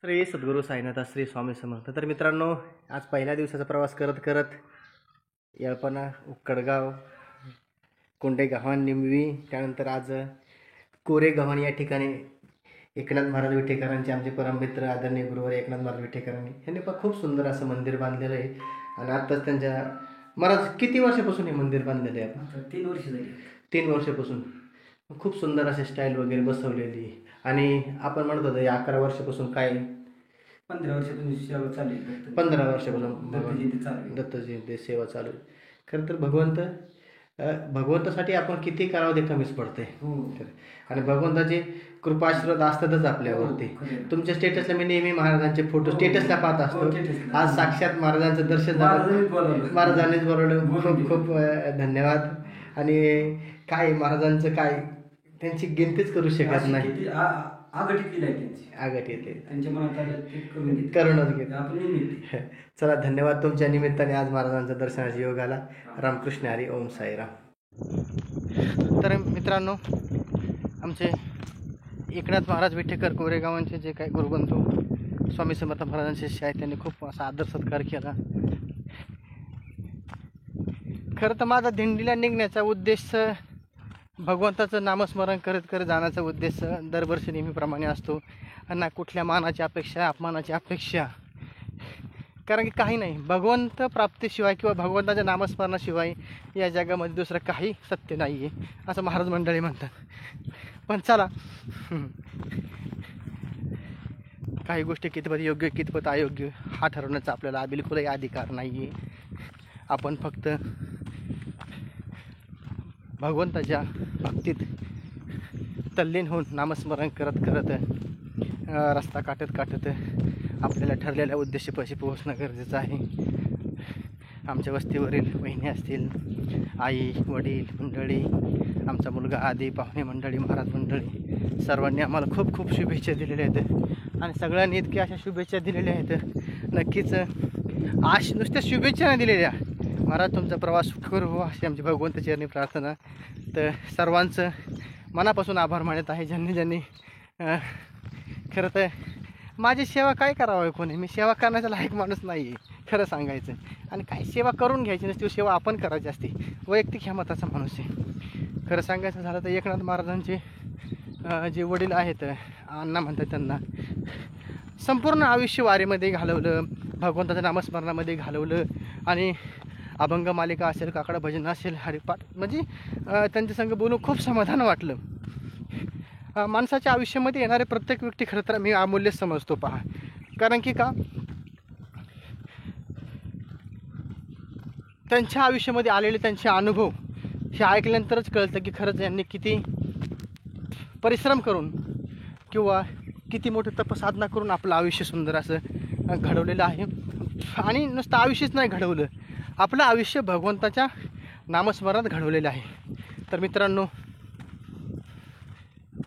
श्री सद्गुरू साईनाथ श्री स्वामी समर्थ. तर मित्रांनो, आज पहिल्या दिवसाचा प्रवास करत करत येळपणा, उक्कडगाव, कोंडेगव्हाण, निमवी, त्यानंतर आज कोरेगव्हाण या ठिकाणी एकनाथ महाराज विठेकरांचे आमचे परममित्र आदरणीय गुरुवर एकनाथ महाराज विठेकरांनी यांनी पण खूप सुंदर असं मंदिर बांधलेलं आहे. आणि आत्ताच त्यांच्या महाराज किती वर्षापासून हे मंदिर बांधलेलं आहे? आपण 3 वर्ष झाली. 3 वर्षापासून खूप सुंदर असे स्टाईल वगैरे बसवलेली. आणि आपण म्हणत होतो या 11 वर्षापासून काय 15 वर्षातून सेवा चालू आहे. 15 वर्षापासून दत्तजयंती चालू आहे. दत्तजयंती सेवा चालू आहे. खरं तर भगवंतासाठी आपण किती करावं ते कमीच पडते. आणि भगवंताची कृपा आशीर्वाद असतातच आपल्यावरती. तुमच्या स्टेटसला मी नेहमी महाराजांचे फोटो स्टेटसला पाहत असतो. आज साक्षात महाराजांचं दर्शन झालं, महाराजांनीच बोलवलं. खूप खूप धन्यवाद. आणि काय महाराजांचं काय त्यांची गिनतीच करू शकत नाही. आगट येते त्यांच्या मनात आलं ते करूनच घेत आपण निमित्त. चला, धन्यवाद. तुमच्या निमित्ताने आज महाराजांचा दर्शनाचा योग आला. रामकृष्ण हरी. ओम साईराम. तर मित्रांनो, आमचे एकनाथ महाराज विठेकर कोरेगावांचे जे काही गुरुबंधू स्वामी समर्थ महाराजांचे शिष्य आहेत त्यांनी खूप असा आदर सत्कार केला. खरं तर माझा दिंडीला निघण्याचा उद्देश भगवंताचं नामस्मरण करत करत जाण्याचा उद्देश दरवर्षी नेहमीप्रमाणे असतो. ना कुठल्या मानाची अपेक्षा, अपमानाची अपेक्षा. कारण की काही नाही, भगवंत प्राप्तीशिवाय किंवा भगवंताच्या नामस्मरणाशिवाय या जगामध्ये दुसरं काही सत्य नाही आहे असं महाराज मंडळी म्हणतात. पण चला, काही गोष्टी कितपत योग्य कितपत अयोग्य हा ठरवण्याचा आपल्याला बिलकुलही अधिकार नाही आहे. आपण फक्त भगवंताच्या भक्तीत तल्लीन होऊन नामस्मरण करत करत रस्ता काटत आपल्याला ठरलेल्या उद्देशापाशी पोहोचणं गरजेचं आहे. आमच्या वस्तीवरील वहिनी असतील, आई वडील मंडळी, आमचा मुलगा आदी पाहुणे मंडळी, महाराज मंडळी, सर्वांनी आम्हाला खूप खूप शुभेच्छा दिलेल्या आहेत. आणि सगळ्यांनी इतक्या अशा शुभेच्छा दिलेल्या आहेत. नक्कीच नुसत्या शुभेच्छा नाही दिलेल्या, महाराज तुमचा प्रवास सुखकर हो अशी आमची भगवंताची प्रार्थना. तर सर्वांचं मनापासून आभार मानत आहे ज्यांनी खरं तर माझी सेवा काय करावं कोणी. मी सेवा करण्याचा लायक माणूस नाही आहे खरं सांगायचं. आणि काही सेवा करून घ्यायची नसते, सेवा आपण करायची असते. वैयक्तिक क्षमताचा माणूस आहे. खरं सांगायचं झालं तर एकनाथ महाराजांचे जे वडील आहेत, अण्णा म्हणतात, त्यांना संपूर्ण आयुष्य वारीमध्ये घालवलं, भगवंताच्या नामस्मरणामध्ये घालवलं. आणि अभंग मालिका असेल, काकडा भजन असेल, हरिपाठ, म्हणजे त्यांच्या संग बोलून खूप समाधान वाटलं. माणसाच्या आयुष्यामध्ये येणारे प्रत्येक व्यक्ती खरं तर मी अमूल्य समजतो. पहा, कारण की का त्यांच्या आयुष्यामध्ये आलेले त्यांचे अनुभव हे ऐकल्यानंतरच कळतं की खरंच यांनी किती परिश्रम करून किंवा किती मोठी तपसाधना करून आपलं आयुष्य सुंदर असं घडवलेलं आहे. आणि नुसतं आयुष्यच नाही घडवलं, आपलं आयुष्य भगवंताच्या नामस्मरणात घडवलेलं आहे. तर मित्रांनो,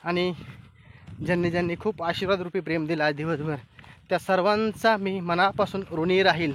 आणि ज्यांनी खूप आशीर्वादरूपी प्रेम दिला दिवसभर, त्या सर्वांचा मी मनापासून ऋणी राहील.